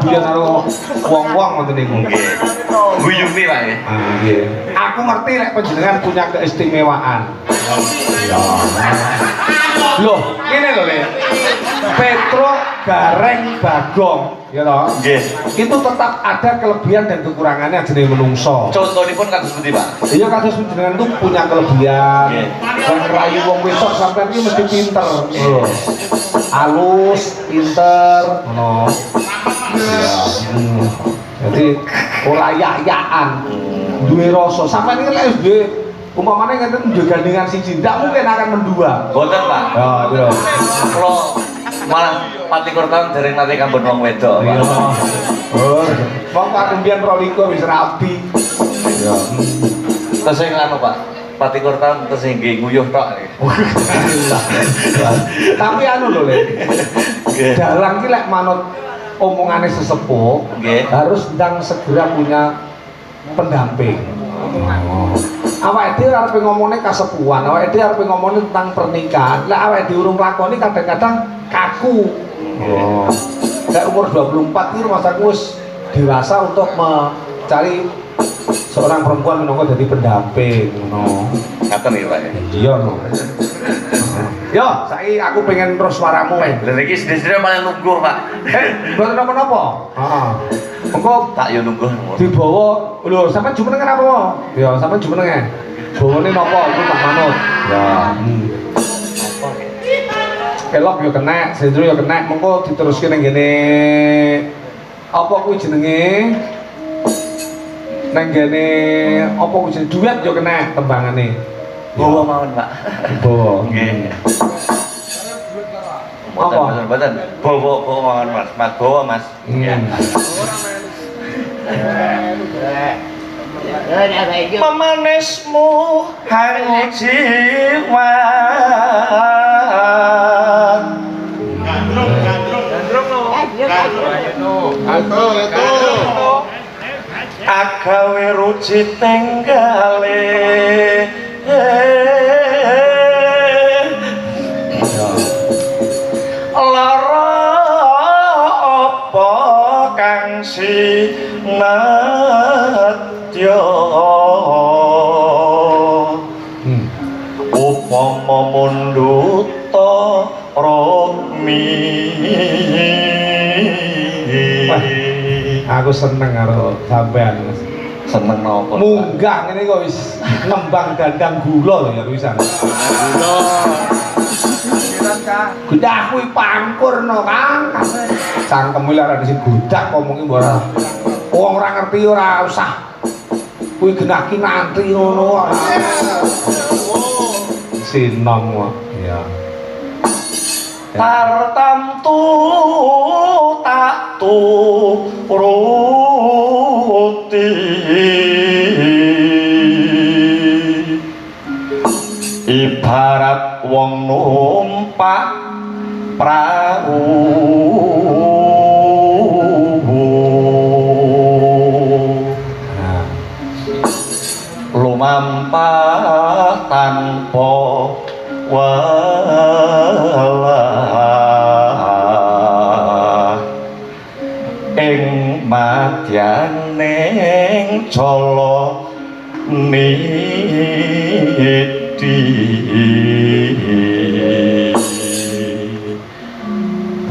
duyan karo wong-wong ngoten niku. Nggih. Guyune Pak ya. Nggih. Aku ngerti lek panjenengan punya keistimewaan. Ya. Loh, ngene lho, Le. Petro Gareng Bagong, ya toh? Nggih. Itu tetap ada kelebihan dan kekurangannya jenenge menungso. Contonipun kados pundi, Pak? Iya kados panjenengan itu punya kelebihan. Nggih. Dan ngerayu wong wedok sampean iki mesti pinter. Lho. Halus, pinter, ngono. Ya. Jadi ora yak-yakan. Duwe rasa. Sampeyan iki lek duwe umpamane ngeten duwe gandingan siji, ndak mungkin akan mendua. Boten, Pak. Ya, iya. Kula malah 24 tahun dereng nate kambun wong wedok, Pak. Iya. Oh, wong aku mbiyen 22 wis rapi. Ya. Terus sing anu, Pak. 24 tahun terus sing nggih nguyuh tok. Tapi anu lho, Le. Dalang ki lek manut omongane sesepuh, harus ndang segera punya pendamping. Awake dhewe arep ngomongne kasepuhan, awake dhewe arep ngomongne tentang pernikahan. Lek awake dhewe urung lakoni kadang-kadang kaku. Oh. Lek umur 24 iki masaku wis dewasa untuk mencari seorang perempuan menunggu jadi pendamping, ngono. Ngaten iki, Pak. Iya, no. Yo, saiki aku pengen terus suaramu wae. Lha iki sedherek malah nunggu, Pak. Mboten napa-napa. Heeh. Engko tak yo nunggu. dibawa, lho sampean jumenengan apa? Ya, sampean jumenengan. Bawane napa iku tak manut. Ya. Kelok yo kena, sendro yo kena, mengko diteruske ning ngene apa kuwi jenenge? Nang ngene apa kuwi jenenge duet yo kena tembangane. Bawa mawon, Pak. Bawa. Nggih. Apa? Mboten. Bawa mawon, Mas. Mas bawa, Mas. Pemanismu hang jiwa. Agawe ruci tenggale. Lara apa kang sinadya upama munduta romi. Aku seneng karo sampean. Seneng napa? Munggah ngene kok wis ngembang dandang gula lho ya wisan. Gula. Gudak kuwi pangkurno, Kang. Cangkem lara sing gudak ngomongi mbok ora. Wong ora ngerti ora usah. Kuwi genah ki nanti ngono. Sinom kok. Ya. Tartamtu tak turuti ibarat wong numpak prau lumampah tanpa walah ing madyaning cala niti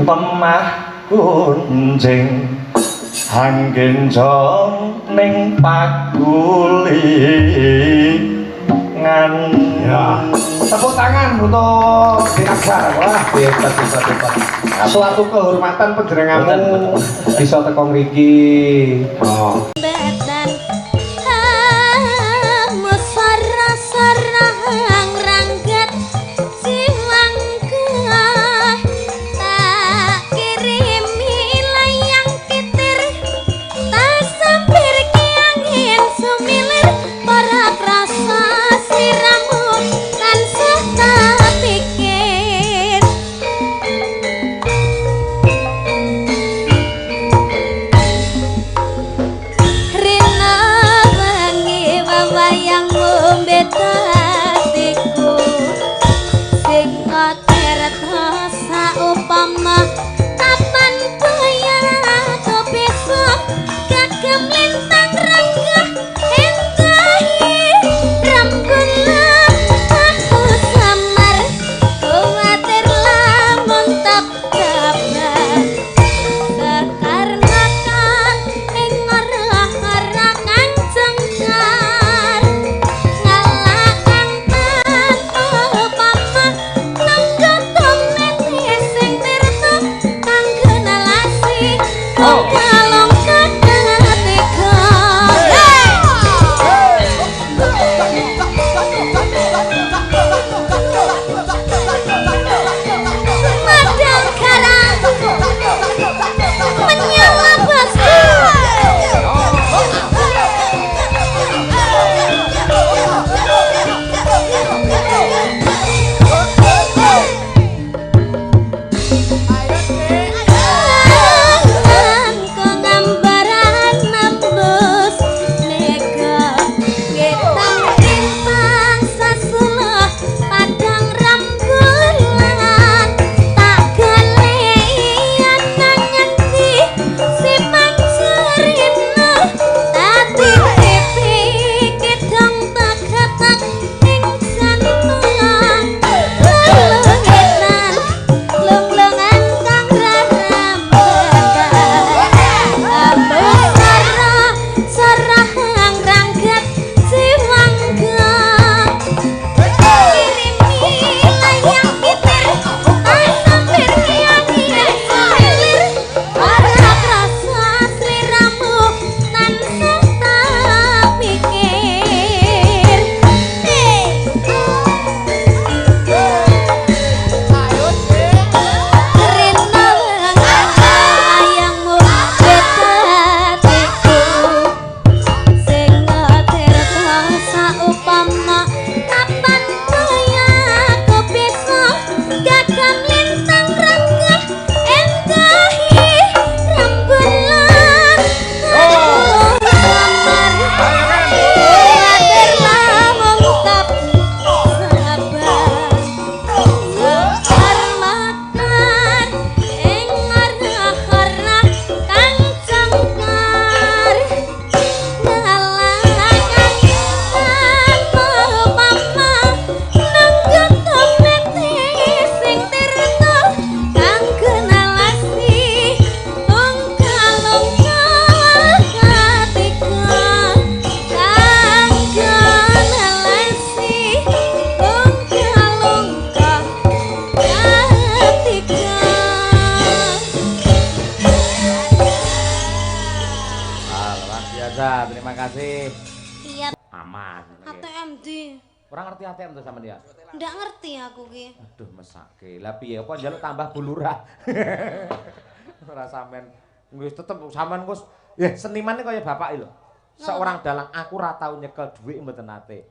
pemah kunjing hanggenjong ning pagulingan. Ya. Tepuk tangan untuk Dinagar. Wah, hebat. Suatu kehormatan panjenenganmu bisa teko mriki. Oh. Rin kasih. Iya. Aman. ATM di. Ora ngerti ATM to sampean ya? Ndak ngerti aku ki. Aduh mesake. Lah piye apa njaluk tambah bulurah. Ora sampean wis tetep sampean wis ya seniman kaya bapak lho. Seorang dalang aku ora tau nyekel dhuwit mboten nate.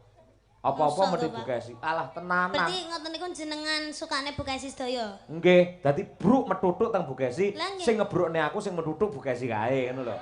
Apa-apa mesti Bu Kesi. Alah tenanan. Berarti ngoten niku jenengan sukane Bu Kesi sedaya. Nggih, dadi bruk metutuk teng Bu Kesi. Sing ngebrukne aku sing metutuk Bu Kesi kae ngono lho.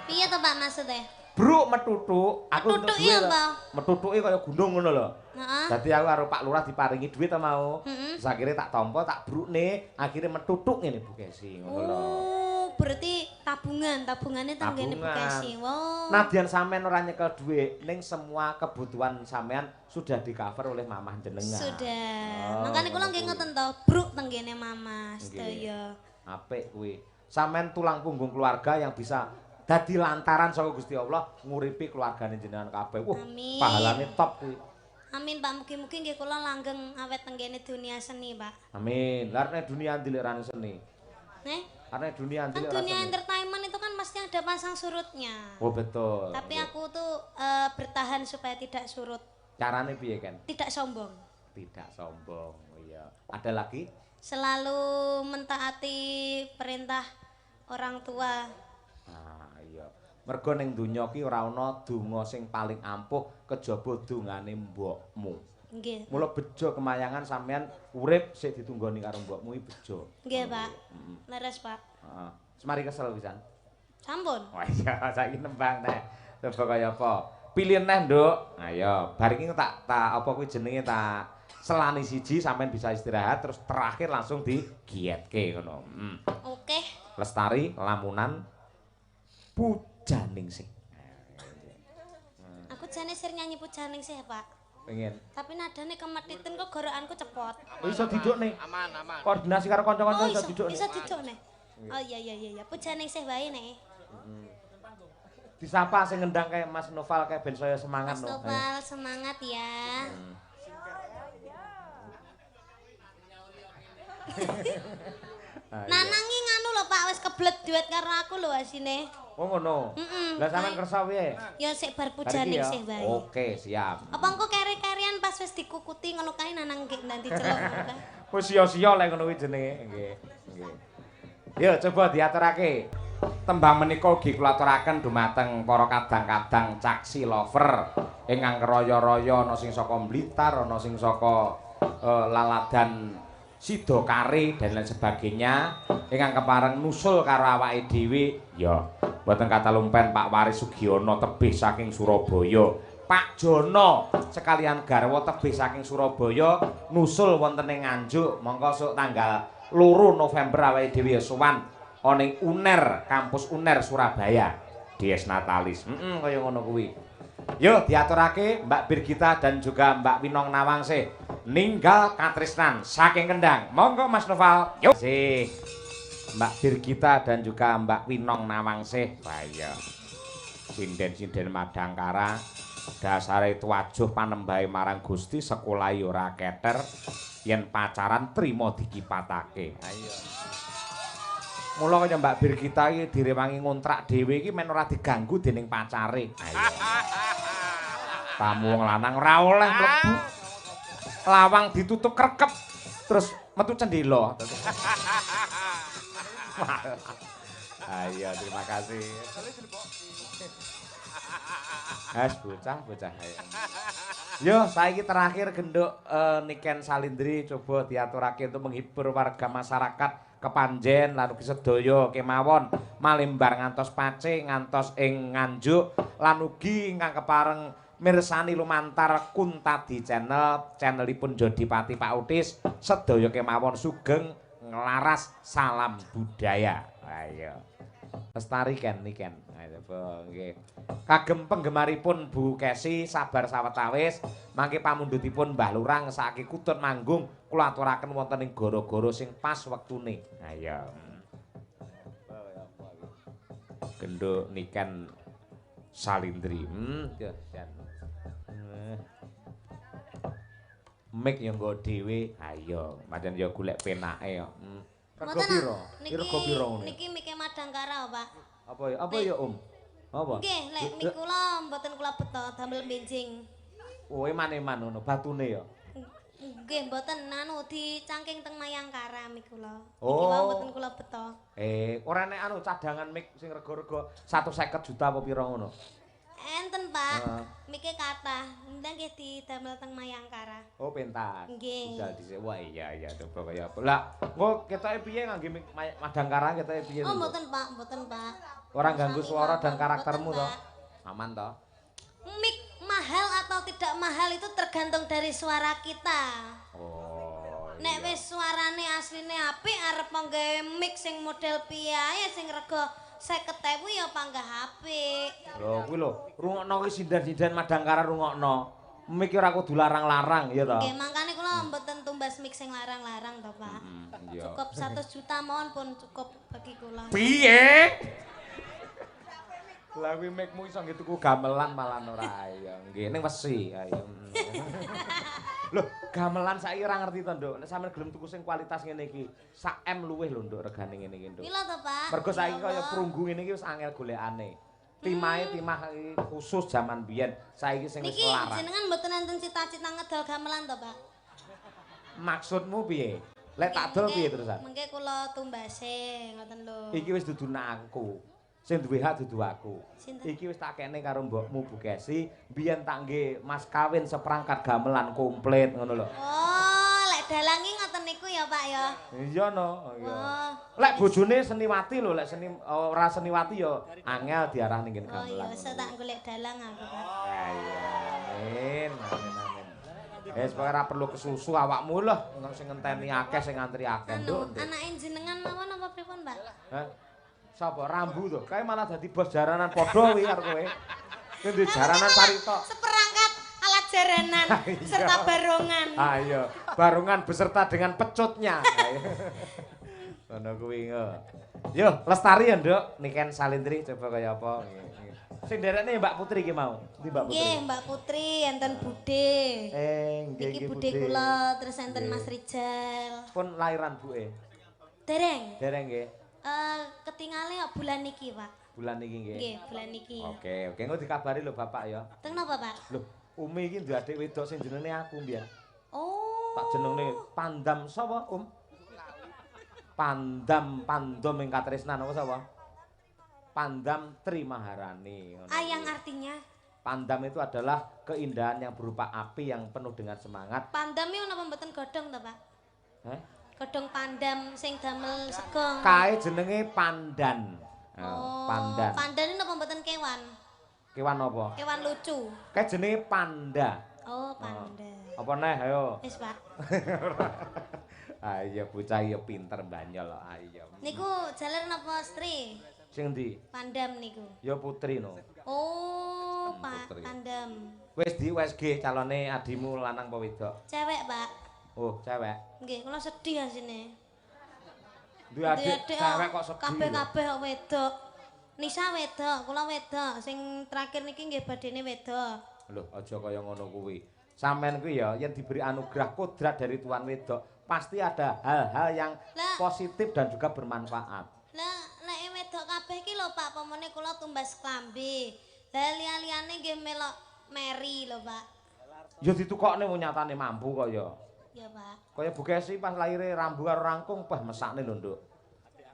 Piye to Pak maksudnya? Bruk metutuk, aku metutuk iya apa? Metutuke kaya gunung ngono lho. Heeh. Dadi aku karo Pak Lurah diparingi dhuwit ta mau. Terus akhire tak tampa, tak brukne, akhire metutuk ngene Bu Kesi ngono lho. Oh, berarti tabungannya teng kene Bu Kesi. Wow. Nadyan sampean ora nyekel dhuwit, ning semua kebutuhan sampean sudah di-cover oleh mamah jenengan. Sudah. Makane kula nggih ngoten to, bruk teng kene Mama sedaya. Apik kuwi. Sampean tulang punggung keluarga yang bisa dadi lantaran saka Gusti Allah nguripi keluargane jenengan kabeh. Pahalane top kuwi. Amin Pak, mugi-mugi nggih kula langgeng awet teng kene dunia seni, Pak. Amin. Lah nek dunia ndilirane seni. Nih? Karena dunia kan dunia entertainment itu kan pasti ada pasang surutnya. Oh betul. Tapi aku tuh bertahan supaya tidak surut. Carane piye kan? Tidak sombong. Tidak sombong. Oh iya. Ada lagi? Selalu mentaati perintah orang tua. Ah iya. Mergo ning donya ki ora ana donga sing paling ampuh kejaba dongane mbokmu. Nggih. Mula bejo kemayangan sampean urip sik ditunggoni karo mbokmu iki bejo. Nggih, Pak. Leres, Pak. Heeh. Semari kesel pisan. Sampun. Wah iya, saiki nembang nek. Coba kaya apa? Pilih neh, Nduk. Ayo, bar iki tak apa kuwi jenenge tak selani siji sampean bisa istirahat terus terakhir langsung digietke ngono. Oke. Lestari lamunan Pujaningsih. Aku jane sir nyanyi Pujaningsih, Pak. Pengen. Tapi nadane kemetitin kok gorokanku cepot. Iso didukne. Aman. Koordinasi karo kanca-kanca iso didukne. Iso didukne. Oh iya. Pujaningsih wae nek. Disapa sing ngendang kayak Mas Noval kayak ben saya semangat Mas Noval semangat ya. Nanangi nganu lho Pak wis kebelet duet karo aku lho asine. Oh ngono. Lah sampean kersa piye? Ya sik bar Pujaningsih wae. Oke, siap. Apa engko kere-kerean pas wis dikukuti ngono kae nanang nggih nanti celok ngono. Wis sia-sia lek ngono kuwi jenenge. Nggih. Yo coba diaturake. Tembang menika ugi kula aturaken dumateng para kadang-kadang caksi lover ingkang keroyo-royo ana sing saka Blitar, ana sing saka Laladan Sidokare dan lain sebagainya ingkang kepareng nusul karo awake dhewe ya mboten kata lumpen Pak Waris Sugiono tebih saking Surabaya, Pak Jono sekalian garwa tebih saking Surabaya nusul wonten ing Nganjuk mongko sok tanggal 2 November awake dhewe sowan oning UNER, kampus UNER Surabaya. Dies Natalis. Kaya ngono kuwi. Yo diaturake Mbak Birgita dan juga Mbak Winong Nawangsih. Ninggal katresnan saking Kendang. Monggo Mas Noval. Yo. Sih. Mbak Birgita dan juga Mbak Winong Nawangsih. Bahaya. Sinden-sinden Madangkara. Dasare tuwajuh panembahe marang Gusti sekolah ora keter. Yen pacaran trimo dikipatake. Ayo. Mula kaya Mbak Birgita iki direwangi ngontrak dhewe iki men ora diganggu dening pacare. Ayo. Tamu wong lanang ora oleh mlebu. Lawang ditutup krekep terus metu cendela. Ayo, terima kasih. Bocah. Yo, saiki terakhir genduk Niken Salindri coba diaturake untuk menghibur warga masyarakat Kepanjen lan ugi sedaya kemawon Malimbar ngantos Pacé ngantos ing Nganjuk lan ugi ingkang kepareng mirsani lumantar Kuntadi channelipun Jodipati Pak Utis sedaya kemawon sugeng nglaras salam budaya. Ayo. Lestari Niken. Ayo nggih. Kagem penggemaripun Bu Kesi sabar sawetawis mangke pamundhutipun Mbah Lurah ngesake kutut manggung kula aturaken wonten ing gara-gara sing pas wektune. Ayo. Genduk Niken Salindri. Mik yo nggo dhewe. Ayo, pancen yo golek penake yo. Rego piro? Rego piro ngono? Niki mike Madangkara, Pak. Apa ya? Om? Apa? Nggih, lek mik kula mboten kula beto damel benjing. Oh, eman-eman ngono, batune ya. Nggih, mboten anu dicangking teng Mayangkara mik kula. Iki Oh. wae mboten kula beto. Ora nek anu cadangan mik sing rega-rega 150 juta apa pira ngono. Enten, Pak. Mike kathah. Ndang nggih didamel teng Mayangkara. Oh, pentas. Nggih. Budal dhisik. Wah, iya coba kaya apa. Lah, engko ketoke piye ngangge mik Madangkara ketoke piye? Oh, mboten, Pak, mboten, Pak. Ora ganggu suara dan karaktermu Mboten, toh. Pak. Aman toh? Mik mahal atau tidak mahal itu tergantung dari suara kita. Oh. Nek wis suarane asline apik arep nggawe mik sing model piye sing rega 50.000 ya panggah apik. Lho, kuwi lho, rungokno kuwi sindan-sindan Madangkara rungokno. Mik ora kudu larang-larang ya toh. Nggih, mangkane kula mboten tumbas mik sing larang-larang to, Pak. Iya. Cukup 100 juta mawon pun cukup bagi kula. Piye? Lah kuwi mikmu iso nggih tuku gamelan malah ora ya. Nggih ning wesi ayo. Lho, gamelan saiki ora ngerti to, Nduk. Nek sampeyan gelem tuku sing kualitas ngene iki, sak M luwih lho, Nduk, regane ngene iki, Nduk. Pila to, Pak? Mergo saiki kaya prunggu ngene iki wis angel golekane. Timahe timah khusus jaman biyen. Saiki sing wis Niki larang. jenengan mboten enten cita-cita ngedol gamelan to, Pak? Maksudmu piye? Lek tak dol piye terusan? Mengke kula tumbase ngoten lho. Iki wis dudu aku. Sing duwe hak dudu aku. Sinten? Iki wis tak kene karo mbokmu Bu Kesi, biyen tak nggih mas kawin seperangkat gamelan komplit ngono lho. Oh, lek dalangi ngoten niku ya, Pak ya. Iya no, iya. Oh. Lek bojone seniwati lho, lek ora seniwati ya angel diarah ning Oh iya, gamelan. tak golek dalang aku, Pak. Amin. Wis pokoke ora perlu kesusu awakmu lho, sing ngenteni akeh sing ngantri akeh, Anu, Nduk. anake jenengan mawon apa pripun, Pak? Hah? Sapa Rambu to? Kae malah dadi bos jaranan padha kuwi karo kowe. Kowe duwe jaranan Parito. Seperangkat alat jaranan serta barongan. Ah iya, barongan beserta dengan pecutnya. Ngono kuwi yo, lestari ya, Nduk. Niken Salindri coba kaya apa. Sing derekne Mbak Putri ki mau. Ndi Mbak Putri? Nggih, Mbak Putri enten Bude. Nggih Iki Bude kula terus enten Mas Rijal. Pun lahiran buke. Dereng. Dereng nggih. Ketingale ya bulan niki, Pak. Bulan iki nggih. Nggih, bulan niki. Oke, engko dikabari lho Bapak ya. Teng napa, Pak? Lho, Umi iki duwe adik wedok sing jenenge aku mbiyen. Oh. Tak jenenge Pandam sapa, Pandam ing katresnan apa sapa? Pandam Tri Maharani. Yang artinya Pandam itu adalah keindahan yang berupa api yang penuh dengan semangat. pandam iki napa mboten godhong to, Pak? Heh? Godhong pandam sing damel segong. Kae jenenge pandan. Pandan. Pandan ini napa mboten kewan? Kewan apa? Kewan lucu. Kae jenenge panda. Oh, panda. Apa neh ayo? Wis, Pak. Ah iya bocah iya pinter mbanyol. Ah iya. Niku jaler napa Stri? Sing ndi? Pandam niku. Ya putri no. Oh, Putri. pandam. Wis nggih calone adimu lanang apa wedok? Cewek, Pak. Oh, cewek. Nggih, kula sedih asine. Duwe adik cewek kok sedih. Kabeh-kabeh kok wedok. Nisa wedok, kula wedok. Sing terakhir niki nggih badene wedok. Lho, aja kaya ngono kuwi. Sampeyan kuwi ya yen diberi anugerah kodrat dari tuan wedok, pasti ada hal-hal yang positif dan juga bermanfaat. Lah, nek wedok kabeh iki lho Pak, pamane kula tumbas klambi. Lah liyane nggih melok meri lho Pak. Ya ditukokne wong nyatane mampu kok ya. Ya Pak. Kaya Bu Kesi pas laire rambu karo rangkung bah mesakne lho, Nduk.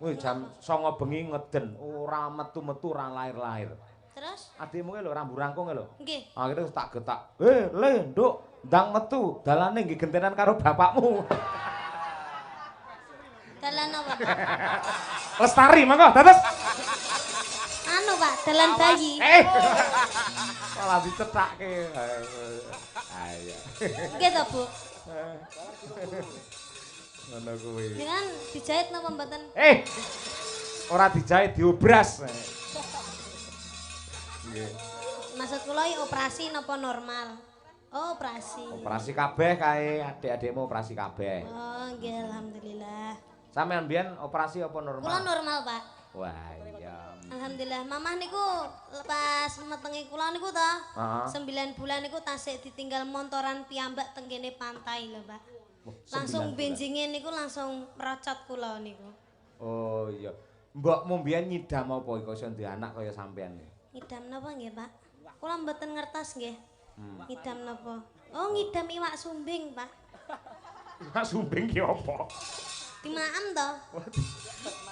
Wih jam 09.00 bengi ngeden, ora metu-metu ora lahir-lahir. Terus? Adikmu ki lho rambu rangkung lho. Nggih. Akhire tak getak. Le, Nduk, ndang metu, dalane nggih gentenan karo bapakmu. Dalan apa? Lestari monggo, dados. Anu Pak, dalan bayi. Malah dicethake. Ayo. Nggih to, Bu. Ngono kuwi. Dengan dijahit napa mboten? Ora dijahit diobras. Nggih. Maksud kula iki operasi napa normal? Oh, operasi. Operasi kabeh kae, adik-adikmu operasi kabeh. Oh, nggih alhamdulillah. Sampeyan biyen operasi apa normal? Kula normal, Pak. Wah, iya. Alhamdulillah. Mamah niku lepas metengi kula niku to. 9 bulan niku tasik ditinggal montoran piyambak teng kene pantai lho, Pak. Langsung benjinge niku langsung merocot kula niku. Oh iya. Mbokmu mbiyen nyidam apa iku iso duwe anak kaya sampean? Ngidam napa nggih, Pak? Kula mboten ngertos nggih. Ngidam napa? Oh, ngidam iwak sumbing, Pak. Iwak sumbing ki apa? Dimaem to?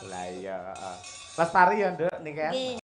Lah iya, heeh. Lestari ya, Nduk, niki. Nggih.